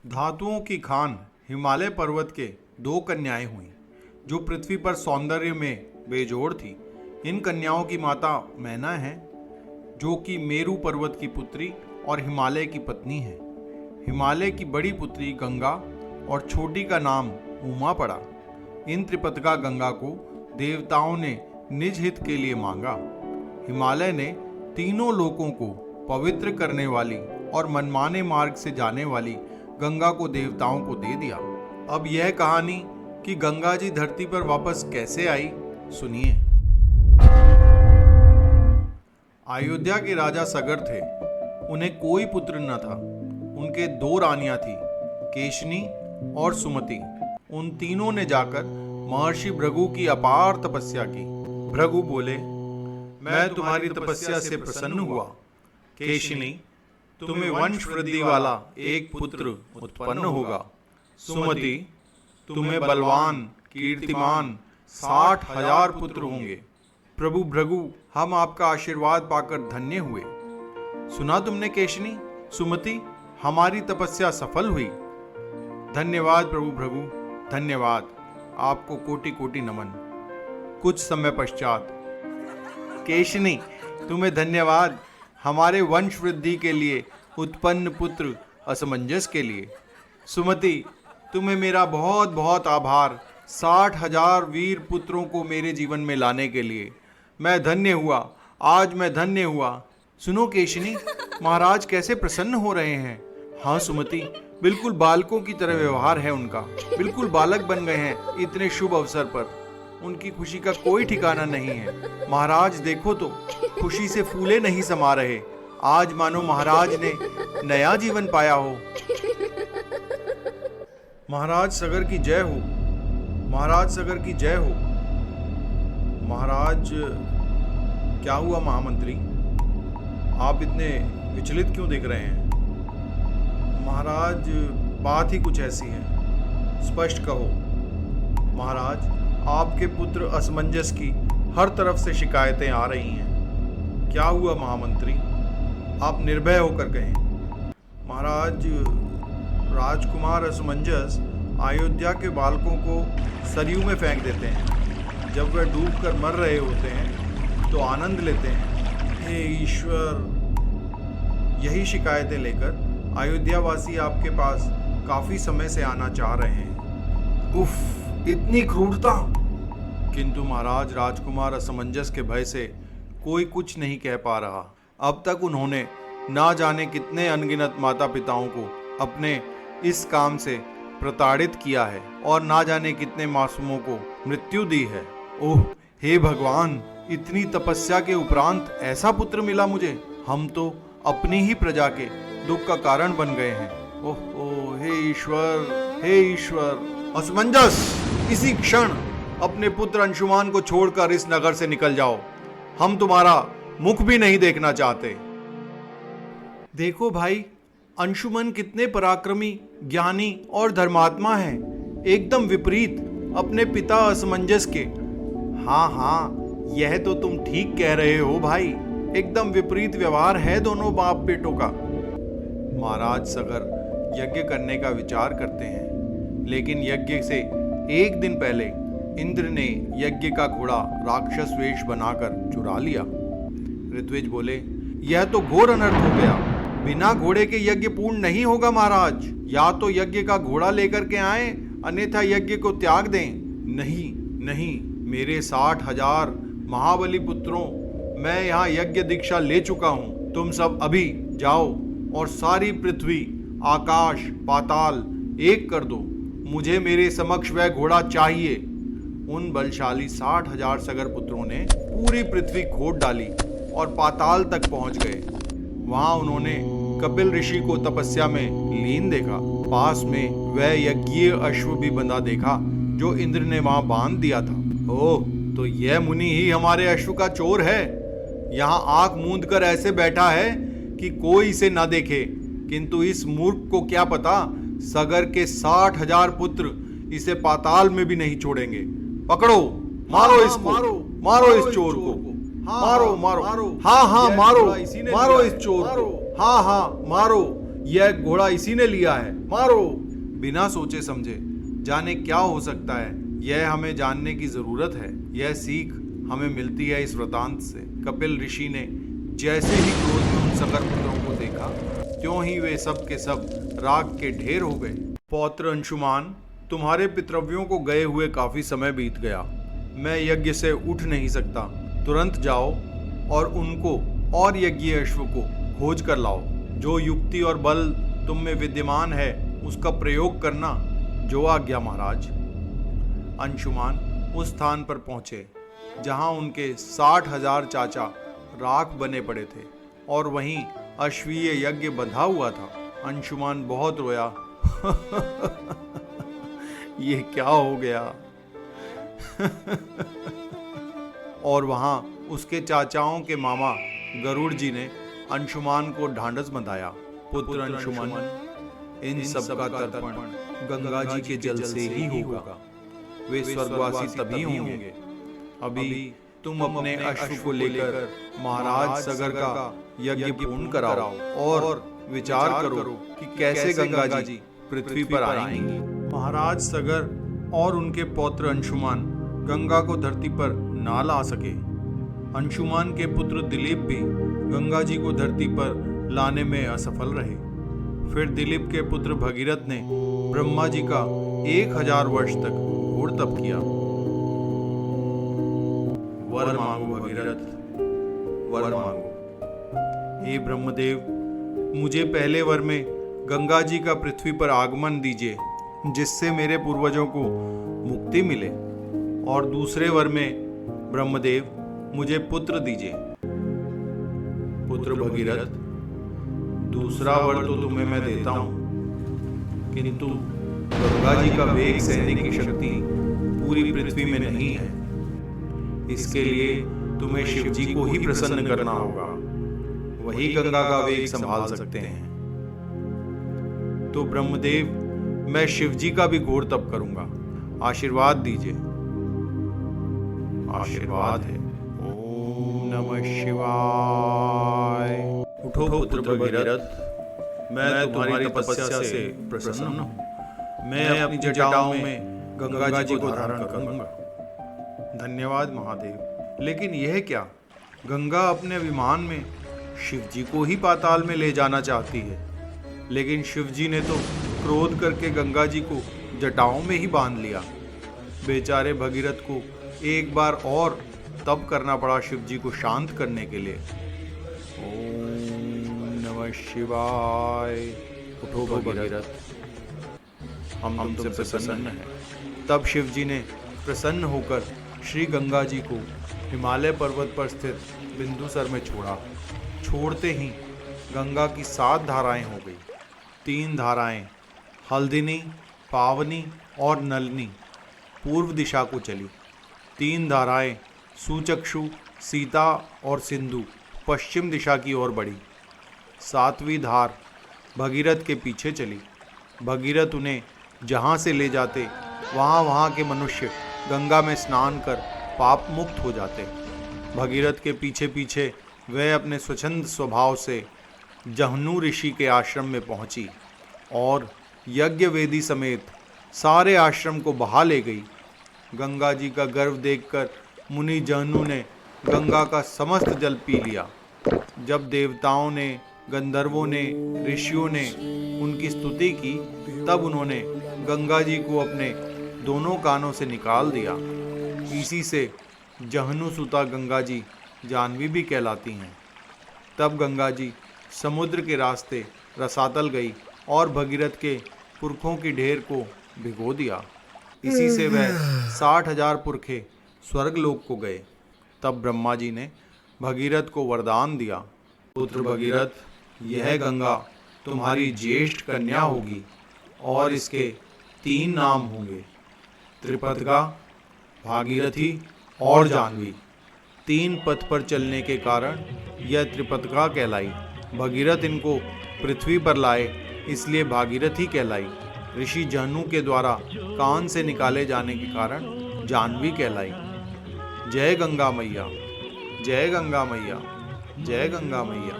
धातुओं की खान हिमालय पर्वत के दो कन्याएं हुईं, जो पृथ्वी पर सौंदर्य में बेजोड़ थी। इन कन्याओं की माता मैना है, जो कि मेरू पर्वत की पुत्री और हिमालय की पत्नी है। हिमालय की बड़ी पुत्री गंगा और छोटी का नाम उमा पड़ा। इन त्रिपतका गंगा को देवताओं ने निज हित के लिए मांगा। हिमालय ने तीनों लोकों को पवित्र करने वाली और मनमाने मार्ग से जाने वाली गंगा को देवताओं को दे दिया। अब यह कहानी कि गंगा जी धरती पर वापस कैसे आई, सुनिए। अयोध्या के राजा सगर थे। उन्हें कोई पुत्र न था। उनके दो रानियां थी, केशनी और सुमति। उन तीनों ने जाकर महर्षि भृगु की अपार तपस्या की। भृगु बोले, मैं तुम्हारी तपस्या से प्रसन्न हुआ। केशनी, तुम्हें वंश वृद्धि वाला एक पुत्र उत्पन्न होगा। सुमति, तुम्हें बलवान कीर्तिमान 60,000 पुत्र होंगे। प्रभु भृगु, हम आपका आशीर्वाद पाकर धन्य हुए। सुना तुमने केशनी, सुमति, हमारी तपस्या सफल हुई। धन्यवाद प्रभु भृगु, धन्यवाद। आपको कोटि कोटि नमन। कुछ समय पश्चात, केशनी, तुम्हें धन्यवाद हमारे वंश वृद्धि के लिए, उत्पन्न पुत्र असमंजस के लिए। सुमति, तुम्हें मेरा बहुत बहुत आभार 60,000 वीर पुत्रों को मेरे जीवन में लाने के लिए। मैं धन्य हुआ, आज मैं धन्य हुआ। सुनो केशनी, महाराज कैसे प्रसन्न हो रहे हैं। हाँ सुमति, बिल्कुल बालकों की तरह व्यवहार है उनका। बिल्कुल बालक बन गए हैं इतने शुभ अवसर पर। उनकी खुशी का कोई ठिकाना नहीं है। महाराज देखो तो, खुशी से फूले नहीं समा रहे। आज मानो महाराज ने नया जीवन पाया हो। महाराज सगर की जय हो। महाराज सगर की जय हो। महाराज, क्या हुआ महामंत्री, आप इतने विचलित क्यों दिख रहे हैं। महाराज, बात ही कुछ ऐसी है, स्पष्ट कहो। महाराज, आपके पुत्र असमंजस की हर तरफ से शिकायतें आ रही हैं। क्या हुआ महामंत्री, आप निर्भय होकर कहें। महाराज, राजकुमार असमंजस अयोध्या के बालकों को सरयू में फेंक देते हैं। जब वह डूबकर मर रहे होते हैं तो आनंद लेते हैं। हे ईश्वर, यही शिकायतें लेकर अयोध्या वासी आपके पास काफी समय से आना चाह रहे हैं। उफ, इतनी क्रूरता। किंतु महाराज, राजकुमार असमंजस के भय से कोई कुछ नहीं कह पा रहा। अब तक उन्होंने ना जाने कितने अनगिनत माता पिताओं को अपने इस काम से प्रताड़ित किया है और ना जाने कितने मासूमों को मृत्यु दी है। ओह हे भगवान, इतनी तपस्या के उपरांत ऐसा पुत्र मिला मुझे। हम तो अपनी ही प्रजा के दुख का कारण बन गए हैं। ओह हे ईश्वर, हे ईश्वर। असमंजस, इसी क्षण अपने पुत्र अंशुमान को छोड़कर इस नगर से निकल जाओ। हम तुम्हारा मुख भी नहीं देखना चाहते। देखो भाई, अंशुमन कितने पराक्रमी, ज्ञानी और धर्मात्मा हैं, एकदम विपरीत अपने पिता असमंजस के। हाँ हाँ, यह तो तुम ठीक कह रहे हो भाई, एकदम विपरीत व्यवहार है दोनों बाप बेटों का। महाराज सगर यज्ञ करने का विचार करते हैं, लेकिन यज्ञ से एक दिन पहले इंद्र ने यज्ञ का घोड़ा राक्षस वेश बनाकर चुरा लिया। ऋत्विज बोले, यह तो घोर अनर्थ हो गया। बिना घोड़े के यज्ञ पूर्ण नहीं होगा महाराज। या तो यज्ञ का घोड़ा लेकर के आए, अन्यथा यज्ञ को त्याग दें। नहीं नहीं, मेरे 60,000 महाबली पुत्रों, मैं यहाँ यज्ञ दीक्षा ले चुका हूँ। तुम सब अभी जाओ और सारी पृथ्वी, आकाश, पाताल एक कर दो। मुझे मेरे समक्ष वह घोड़ा चाहिए। उन बलशाली 60,000 सगर पुत्रों ने पूरी पृथ्वी खोद डाली और पाताल तक पहुंच गए। वहां उन्होंने कपिल ऋषि को तपस्या में लीन देखा। पास में वह यज्ञीय अश्व भी बंधा देखा, जो इंद्र ने वहां बांध दिया था। ओह, तो यह मुनि ही हमारे अश्व का चोर है। यहाँ आंख मूंद कर ऐसे बैठा है कि कोई इसे न देखे। किंतु इस मूर्ख को क्या पता, सगर के 60,000 पुत्र इसे पाताल में भी नहीं छोड़ेंगे। पकड़ो, मारो इसको, मारो इस चोर को, मारो मारो, हाँ हाँ मारो, मारो इस चोर को, हाँ हाँ मारो। यह घोड़ा इसी ने लिया है, मारो। बिना सोचे समझे जाने क्या हो सकता है, यह हमें जानने की जरूरत है। यह सीख हमें मिलती है इस वृतांत से। कपिल ऋषि ने जैसे ही क्रोध में उन सगर पुत्रों को देखा, त्यों ही वे सब के सब राख के ढेर हो गए। पौत्र अंशुमान, तुम्हारे पितृव्यों को गए हुए काफी समय बीत गया। मैं यज्ञ से उठ नहीं सकता। तुरंत जाओ और उनको और यज्ञीय अश्व को खोज कर लाओ। जो युक्ति और बल तुम में विद्यमान है उसका प्रयोग करना। जो आज्ञा महाराज। अंशुमान उस स्थान पर पहुंचे जहां उनके 60,000 चाचा राख बने पड़े थे और वहीं अश्वीय यज्ञ बंधा हुआ था। अंशुमान बहुत रोया। ये क्या हो गया? और वहां उसके चाचाओं के मामा गरुड़ जी ने अंशुमान को ढांढस बंधाया। पुत्र अंशुमन, इन सब का तर्पण गंगा जी के जल से ही होगा। वे स्वर्गवासी तभी होंगे। अभी तुम अपने अश्व को लेकर महाराज सगर का यज्ञ पूर्ण कराओ और विचार करो कि कैसे गंगा जी पृथ्वी पर आएंगी। महाराज सगर और उनके पौत्र अंशुमान गंगा को धरती पर ना ला सके। अंशुमान के पुत्र दिलीप भी गंगा जी को धरती पर लाने में असफल रहे। फिर दिलीप के पुत्र भगीरथ ने ब्रह्मा जी का 1000 वर्ष तक घोर तप किया। वर मांगो भगीरथ, वर मांगो। हे ब्रह्मदेव, मुझे पहले वर में गंगा जी का पृथ्वी पर आगमन दीजिए, जिससे मेरे पूर्वजों को मुक्ति मिले। और दूसरे वर में ब्रह्मदेव मुझे पुत्र दीजिए। पुत्र भगीरथ, दूसरा वर तो तुम्हें मैं देता हूं, किंतु गंगा जी का वेग सहने की शक्ति पूरी पृथ्वी में नहीं है। इसके लिए तुम्हें शिव जी को ही प्रसन्न करना होगा। वही गंगा का वेग संभाल सकते हैं। तो ब्रह्मदेव, मैं शिव जी का भी घोर तप करूंगा। आशीर्वाद दीजिए। आशीर्वाद है। ओम नमः शिवाय। उठो पुत्र भगीरथ, मैं तुम्हारी तपस्या से प्रसन्न हूँ। मैं अपनी जटाओं में गंगा जी को धारण करूंगा। धन्यवाद महादेव। लेकिन यह क्या? गंगा अपने विमान में शिव जी को ही पाताल में ले जाना चाहती है, लेकिन शिव जी ने तो क्रोध करके गंगा जी को जटाओं में ही बांध लिया। बेचारे भगीरथ को एक बार और तप करना पड़ा शिव जी को शांत करने के लिए। ओम नमः शिवाय। उठो भगीरथ, हम तुमसे प्रसन्न हैं। तब शिव जी ने प्रसन्न होकर श्री गंगा जी को हिमालय पर्वत पर स्थित बिंदुसर में छोड़ा। छोड़ते ही गंगा की 7 धाराएं हो गई। 3 धाराएं हल्दिनी, पावनी और नलनी पूर्व दिशा को चली। 3 धाराएं सूचक्षु, सीता और सिंधु पश्चिम दिशा की ओर बढ़ी। 7वीं धार भगीरथ के पीछे चली। भगीरथ उन्हें जहाँ से ले जाते वहाँ के मनुष्य गंगा में स्नान कर पाप मुक्त हो जाते। भगीरथ के पीछे पीछे वह अपने स्वच्छंद स्वभाव से जहनु ऋषि के आश्रम में पहुंची और यज्ञ वेदी समेत सारे आश्रम को बहा ले गई। गंगा जी का गर्व देखकर मुनि जहनु ने गंगा का समस्त जल पी लिया। जब देवताओं ने, गंधर्वों ने, ऋषियों ने उनकी स्तुति की, तब उन्होंने गंगा जी को अपने दोनों कानों से निकाल दिया। इसी से जहनु सुता गंगा जी जाह्नवी भी कहलाती हैं। तब गंगा जी समुद्र के रास्ते रसातल गई और भगीरथ के पुरखों की ढेर को भिगो दिया। इसी से वह 60,000 पुरखे स्वर्गलोक को गए। तब ब्रह्मा जी ने भगीरथ को वरदान दिया, पुत्र भगीरथ, यह गंगा तुम्हारी ज्येष्ठ कन्या होगी और इसके 3 नाम होंगे, त्रिपथगा, भागीरथी और जाह्नवी। 3 पथ पर चलने के कारण यह त्रिपथगा कहलाई। भगीरथ इनको पृथ्वी पर लाए, इसलिए भागीरथी कहलाई। ऋषि जहनु के द्वारा कान से निकाले जाने के कारण जाह्नवी कहलाई। जय गंगा मैया, जय गंगा मैया, जय गंगा मैया।